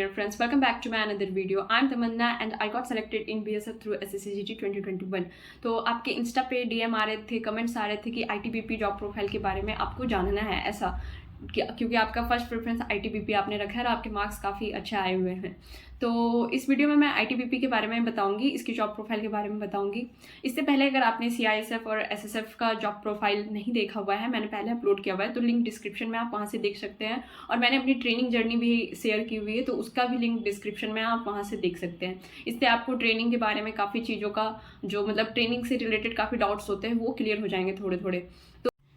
dear friends, welcome back to my another video. I'm Tamanna and I got selected in BSF through SSCGT 2021. तो आपके Insta पे DM आ रहे थे, comments आ रहे थे कि आईटीबीपी जॉब प्रोफाइल के बारे में आपको जानना है, ऐसा क्योंकि आपका फर्स्ट प्रेफरेंस आईटीबीपी आपने रखा है और आपके मार्क्स काफ़ी अच्छे आए हुए हैं। तो इस वीडियो में मैं आईटीबीपी के बारे में बताऊंगी, इसकी जॉब प्रोफाइल के बारे में बताऊंगी। इससे पहले अगर आपने सीआईएसएफ और एसएसएफ का जॉब प्रोफाइल नहीं देखा हुआ है, मैंने पहले अपलोड किया हुआ है, तो लिंक डिस्क्रिप्शन में आप वहाँ से देख सकते हैं। और मैंने अपनी ट्रेनिंग जर्नी भी शेयर की हुई है, तो उसका भी लिंक डिस्क्रिप्शन में आप वहाँ से देख सकते हैं। इससे आपको ट्रेनिंग के बारे में काफ़ी चीज़ों का जो मतलब ट्रेनिंग से रिलेटेड काफ़ी डाउट्स होते हैं वो क्लियर हो जाएंगे थोड़े थोड़े।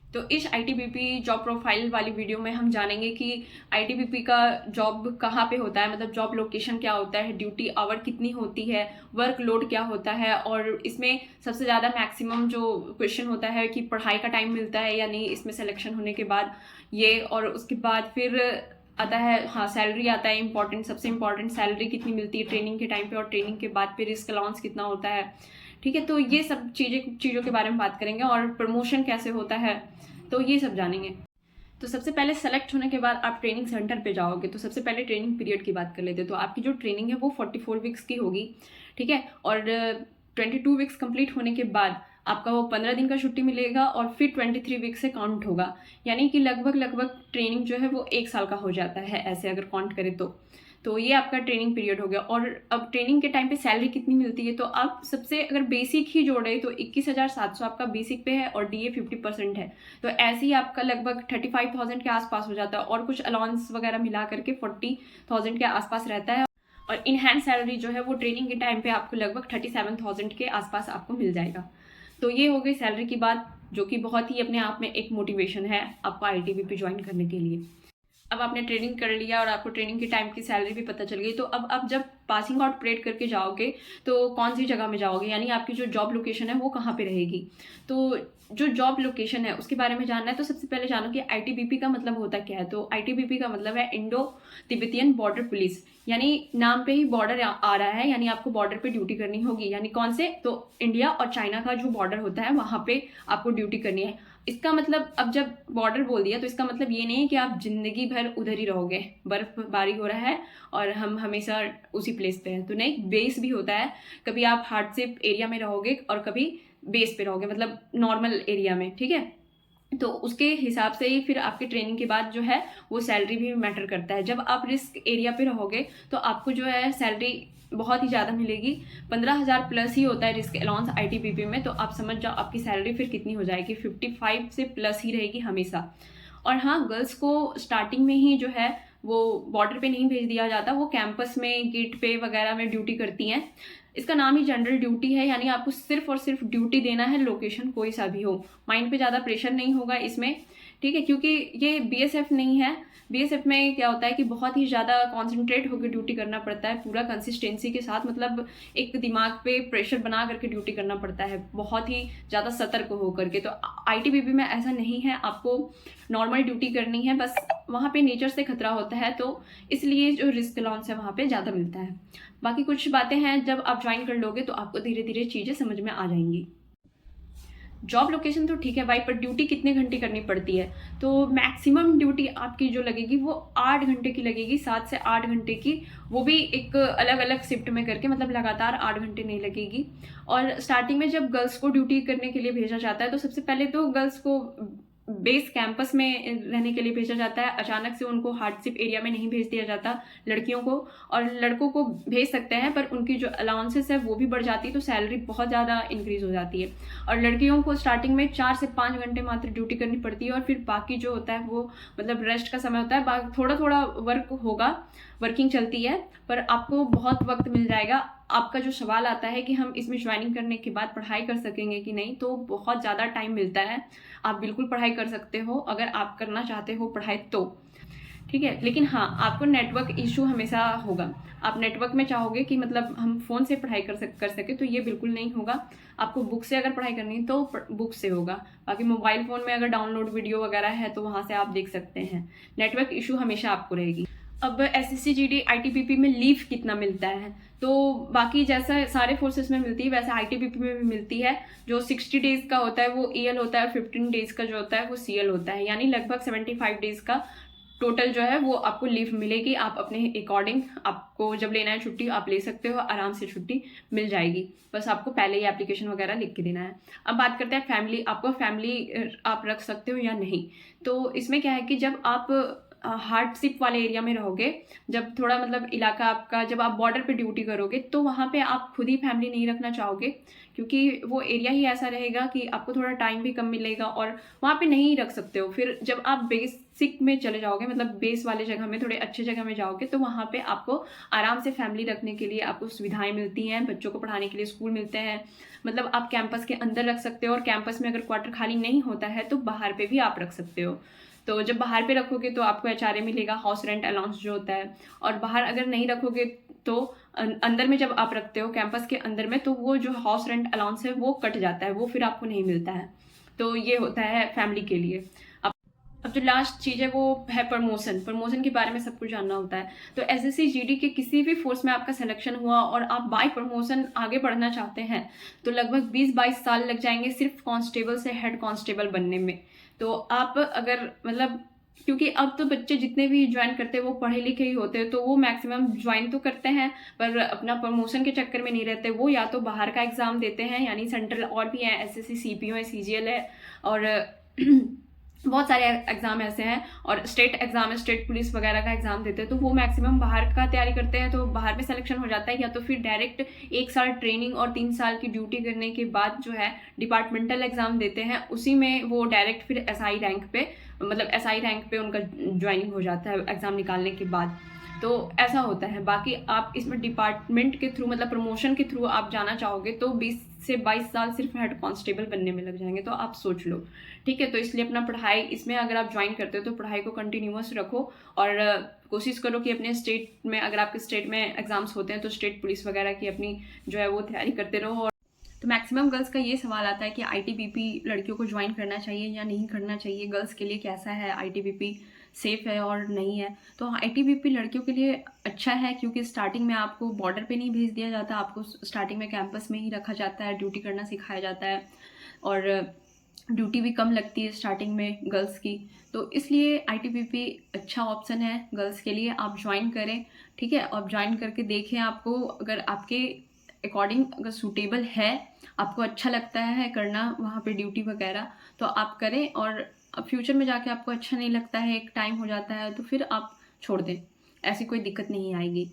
तो इस आईटीबीपी जॉब प्रोफाइल वाली वीडियो में हम जानेंगे कि आईटीबीपी का जॉब कहाँ पे होता है, मतलब जॉब लोकेशन क्या होता है, ड्यूटी आवर कितनी होती है, वर्क लोड क्या होता है, और इसमें सबसे ज़्यादा मैक्सिमम जो क्वेश्चन होता है कि पढ़ाई का टाइम मिलता है या नहीं इसमें सिलेक्शन होने के बाद ये। और उसके बाद फिर आता है, हाँ, सैलरी आता है इंपॉर्टेंट, सबसे इंपॉर्टेंट सैलरी कितनी मिलती है ट्रेनिंग के टाइम पे, और ट्रेनिंग के बाद फिर रिस्क अलाउंस कितना होता है। ठीक है, तो ये सब चीज़ों के बारे में बात करेंगे, और प्रमोशन कैसे होता है तो ये सब जानेंगे। तो सबसे पहले सेलेक्ट होने के बाद आप ट्रेनिंग सेंटर पे जाओगे, तो सबसे पहले ट्रेनिंग पीरियड की बात कर लेते हैं। तो आपकी जो ट्रेनिंग है वो 44 वीक्स की होगी, ठीक है। और 22 वीक्स कंप्लीट होने के बाद आपका वो 15 दिन का छुट्टी मिलेगा और फिर 23 वीक से काउंट होगा, यानी कि लगभग ट्रेनिंग जो है वो 1 साल का हो जाता है ऐसे अगर काउंट करें तो ये आपका ट्रेनिंग पीरियड हो गया। और अब ट्रेनिंग के टाइम पे सैलरी कितनी मिलती है, तो आप सबसे अगर बेसिक ही जोड़े तो 21,700 आपका बेसिक पे है और डीए 50% है, तो ऐसे ही आपका लगभग 35,000 के आसपास हो जाता है। और कुछ अलाउंस वगैरह मिला करके 40,000 के आसपास रहता है। और इन हैंड सैलरी जो है वो ट्रेनिंग के टाइम पे आपको लगभग 37,000 के आसपास आपको मिल जाएगा। तो ये हो गई सैलरी की बात, जो कि बहुत ही अपने आप में एक मोटिवेशन है आपको आईटीबीपी ज्वाइन करने के लिए। अब आपने ट्रेनिंग कर लिया और आपको ट्रेनिंग के टाइम की सैलरी भी पता चल गई, तो अब आप जब पासिंग आउट परेड करके जाओगे तो कौन सी जगह में जाओगे, यानी आपकी जो जॉब लोकेशन है वो कहाँ पे रहेगी। तो जो जॉब लोकेशन है उसके बारे में जानना है, तो सबसे पहले जानो कि आईटीबीपी का मतलब होता क्या है। तो आईटीबीपी का मतलब है इंडो तिब्बतियन बॉर्डर पुलिस, यानी नाम पे ही बॉर्डर आ रहा है, यानी आपको बॉर्डर पे ड्यूटी करनी होगी। यानी कौन से, तो इंडिया और चाइना का जो बॉर्डर होता है वहाँ पे आपको ड्यूटी करनी है। इसका मतलब, अब जब बॉर्डर बोल दिया तो इसका मतलब ये नहीं है कि आप जिंदगी भर उधर ही रहोगे, बर्फबारी हो रहा है और हम हमेशा उसी प्लेस पे हैं, तो नहीं, बेस भी होता है। कभी आप हार्डशिप एरिया में रहोगे और कभी बेस पे रहोगे, मतलब नॉर्मल एरिया में, ठीक है। तो उसके हिसाब से ही फिर आपके ट्रेनिंग के बाद जो है वो सैलरी भी मैटर करता है। जब आप रिस्क एरिया पे रहोगे तो आपको जो है सैलरी बहुत ही ज़्यादा मिलेगी, 15,000 प्लस ही होता है रिस्क अलाउंस आईटीबीपी में। तो आप समझ जाओ आपकी सैलरी फिर कितनी हो जाएगी, 55 से प्लस ही रहेगी हमेशा। और हाँ, गर्ल्स को स्टार्टिंग में ही जो है वो बॉर्डर पे नहीं भेज दिया जाता, वो कैंपस में गेट पे वगैरह में ड्यूटी करती हैं। इसका नाम ही जनरल ड्यूटी है, यानी आपको सिर्फ और सिर्फ ड्यूटी देना है, लोकेशन कोई सा भी हो। माइंड पे ज़्यादा प्रेशर नहीं होगा इसमें, ठीक है, क्योंकि ये बीएसएफ नहीं है। बीएसएफ में क्या होता है कि बहुत ही ज़्यादा कॉन्सेंट्रेट होकर ड्यूटी करना पड़ता है, पूरा कंसिस्टेंसी के साथ, मतलब एक दिमाग पे प्रेशर बना करके ड्यूटी करना पड़ता है, बहुत ही ज़्यादा सतर्क होकर के। तो आईटीबीपी में ऐसा नहीं है, आपको नॉर्मल ड्यूटी करनी है, बस वहाँ पे नेचर से खतरा होता है, तो इसलिए जो रिस्क अलाउंस है वहाँ पे ज़्यादा मिलता है। बाकी कुछ बातें हैं, जब आप ज्वाइन कर लोगे तो आपको धीरे धीरे चीज़ें समझ में आ जाएंगी। जॉब लोकेशन तो ठीक है भाई, पर ड्यूटी कितने घंटे करनी पड़ती है, तो मैक्सिमम ड्यूटी आपकी जो लगेगी वो 8 घंटे की लगेगी, 7 से 8 घंटे की, वो भी एक अलग अलग शिफ्ट में करके, मतलब लगातार 8 घंटे नहीं लगेगी। और स्टार्टिंग में जब गर्ल्स को ड्यूटी करने के लिए भेजा जाता है तो सबसे पहले तो गर्ल्स को बेस कैंपस में रहने के लिए भेजा जाता है, अचानक से उनको हार्डशिप एरिया में नहीं भेज दिया जाता लड़कियों को। और लड़कों को भेज सकते हैं, पर उनकी जो अलाउंसेस है वो भी बढ़ जाती है, तो सैलरी बहुत ज़्यादा इंक्रीज हो जाती है। और लड़कियों को स्टार्टिंग में 4 से 5 घंटे मात्र ड्यूटी करनी पड़ती है, और फिर बाकी जो होता है वो मतलब रेस्ट का समय होता है, थोड़ा थोड़ा वर्क होगा, वर्किंग चलती है, पर आपको बहुत वक्त मिल जाएगा। आपका जो सवाल आता है कि हम इसमें ज्वाइनिंग करने के बाद पढ़ाई कर सकेंगे कि नहीं, तो बहुत ज़्यादा टाइम मिलता है, आप बिल्कुल पढ़ाई कर सकते हो अगर आप करना चाहते हो पढ़ाई तो, ठीक है। लेकिन हाँ, आपको नेटवर्क इशू हमेशा होगा। आप नेटवर्क में चाहोगे कि मतलब हम फ़ोन से पढ़ाई कर सके, तो ये बिल्कुल नहीं होगा। आपको बुक से अगर पढ़ाई करनी है तो बुक से होगा, बाकी मोबाइल फ़ोन में अगर डाउनलोड वीडियो वगैरह है तो वहाँ से आप देख सकते हैं। नेटवर्क इशू हमेशा आपको रहेगी। अब एसएससी-जीडी आईटीबीपी में लीव कितना मिलता है, तो बाकी जैसा सारे फोर्सेस में मिलती है वैसे आईटीबीपी में भी मिलती है। जो 60 डेज़ का होता है वो ईएल होता है, 15 डेज़ का जो होता है वो सीएल होता है, यानी लगभग 75 डेज़ का टोटल जो है वो आपको लीव मिलेगी। आप अपने अकॉर्डिंग, आपको जब लेना है छुट्टी आप ले सकते हो, आराम से छुट्टी मिल जाएगी। बस आपको पहले ही एप्लीकेशन वगैरह लिख के देना है। अब बात करते हैं फैमिली, आपको फैमिली आप रख सकते हो या नहीं। तो इसमें क्या है कि जब आप हार्डशिप वाले एरिया में रहोगे, जब थोड़ा मतलब इलाका आपका, जब आप बॉर्डर पे ड्यूटी करोगे तो वहाँ पे आप खुद ही फैमिली नहीं रखना चाहोगे, क्योंकि वो एरिया ही ऐसा रहेगा कि आपको थोड़ा टाइम भी कम मिलेगा और वहाँ पे नहीं रख सकते हो। फिर जब आप बेसिक में चले जाओगे, मतलब बेस वाले जगह में, थोड़े अच्छे जगह में जाओगे, तो वहाँ पे आपको आराम से फैमिली रखने के लिए आपको सुविधाएं मिलती हैं, बच्चों को पढ़ाने के लिए स्कूल मिलते हैं। मतलब आप कैंपस के अंदर रख सकते हो, और कैंपस में अगर क्वार्टर खाली नहीं होता है तो बाहर पे भी आप रख सकते हो। तो जब बाहर पे रखोगे तो आपको HRA मिलेगा, हाउस रेंट अलाउंस जो होता है। और बाहर अगर नहीं रखोगे तो अंदर में जब आप रखते हो कैंपस के अंदर में, तो वो जो हाउस रेंट अलाउंस है वो कट जाता है, वो फिर आपको नहीं मिलता है। तो ये होता है फैमिली के लिए। अब जो लास्ट चीज़ है वो है प्रमोशन के बारे में सब कुछ जानना होता है। तो SSC GD के किसी भी फोर्स में आपका सिलेक्शन हुआ और आप बाय प्रमोशन आगे बढ़ना चाहते हैं, तो लगभग 20-22 साल लग जाएंगे सिर्फ कांस्टेबल से हेड कांस्टेबल बनने में। तो आप अगर मतलब, क्योंकि अब तो बच्चे जितने भी ज्वाइन करते हैं वो पढ़े लिखे ही होते हैं, तो वो मैक्सिमम ज्वाइन तो करते हैं पर अपना प्रमोशन के चक्कर में नहीं रहते। वो या तो बाहर का एग्ज़ाम देते हैं, यानी सेंट्रल और भी हैं, SSC CPO है, CGL है, और बहुत सारे एग्ज़ाम ऐसे हैं, और स्टेट एग्ज़ाम है, स्टेट पुलिस वगैरह का एग्ज़ाम देते हैं। तो वो मैक्सिमम बाहर का तैयारी करते हैं, तो बाहर में सिलेक्शन हो जाता है, या तो फिर डायरेक्ट 1 साल ट्रेनिंग और 3 साल की ड्यूटी करने के बाद जो है डिपार्टमेंटल एग्ज़ाम देते हैं, उसी में वो डायरेक्ट फिर SI रैंक पे, मतलब SI रैंक पे उनका ज्वाइनिंग हो जाता है एग्ज़ाम निकालने के बाद। तो ऐसा होता है। बाकी आप इसमें डिपार्टमेंट के थ्रू, मतलब प्रमोशन के थ्रू आप जाना चाहोगे तो 20 से 22 साल सिर्फ हेड कांस्टेबल बनने में लग जाएंगे। तो आप सोच लो, ठीक है। तो इसलिए अपना पढ़ाई, इसमें अगर आप ज्वाइन करते हो तो पढ़ाई को कंटिन्यूअस रखो, और कोशिश करो कि अपने स्टेट में, अगर आपके स्टेट में एग्जाम्स होते हैं तो स्टेट पुलिस वगैरह की अपनी जो है वो तैयारी करते रहो। और तो मैक्सिमम गर्ल्स का ये सवाल आता है कि ITBP लड़कियों को ज्वाइन करना चाहिए या नहीं करना चाहिए, गर्ल्स के लिए कैसा है, ITBP सेफ़ है और नहीं है। तो ITBP लड़कियों के लिए अच्छा है, क्योंकि स्टार्टिंग में आपको बॉर्डर पे नहीं भेज दिया जाता, आपको स्टार्टिंग में कैंपस में ही रखा जाता है, ड्यूटी करना सिखाया जाता है, और ड्यूटी भी कम लगती है स्टार्टिंग में गर्ल्स की। तो इसलिए ITBP अच्छा ऑप्शन है गर्ल्स के लिए, आप ज्वाइन करें, ठीक है। और ज्वाइन करके देखें, आपको अगर आपके अकॉर्डिंग अगर सूटेबल है, आपको अच्छा लगता है करना वहाँ पे ड्यूटी वगैरह, तो आप करें। और फ्यूचर में जाके आपको अच्छा नहीं लगता है, एक टाइम हो जाता है, तो फिर आप छोड़ दें, ऐसी कोई दिक्कत नहीं आएगी।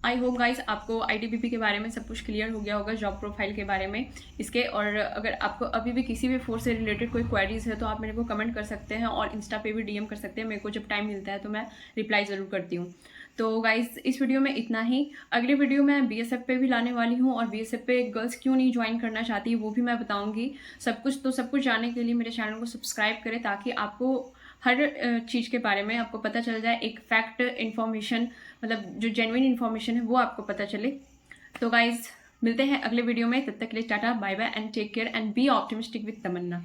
आई होप गाइस आपको ITBP के बारे में सब कुछ क्लियर हो गया होगा, जॉब प्रोफाइल के बारे में इसके। और अगर आपको अभी भी किसी भी फोर्स से रिलेटेड कोई क्वेरीज है तो आप मेरे को कमेंट कर सकते हैं, और इंस्टा पे भी DM कर सकते हैं। मेरे को जब टाइम मिलता है तो मैं रिप्लाई ज़रूर करती हूँ। तो गाइस इस वीडियो में इतना ही। अगले वीडियो में BSF पे भी लाने वाली हूँ, और BSF पे गर्ल्स क्यों नहीं ज्वाइन करना चाहती वो भी मैं बताऊँगी। सब कुछ जानने के लिए मेरे चैनल को सब्सक्राइब करें, ताकि आपको हर चीज़ के बारे में आपको पता चल जाए, एक फैक्ट इन्फॉर्मेशन, मतलब जो जेन्युइन इन्फॉर्मेशन है वो आपको पता चले। तो गाइज मिलते हैं अगले वीडियो में, तब तक के लिए tata bye bye and take care and be optimistic with Tamannaah.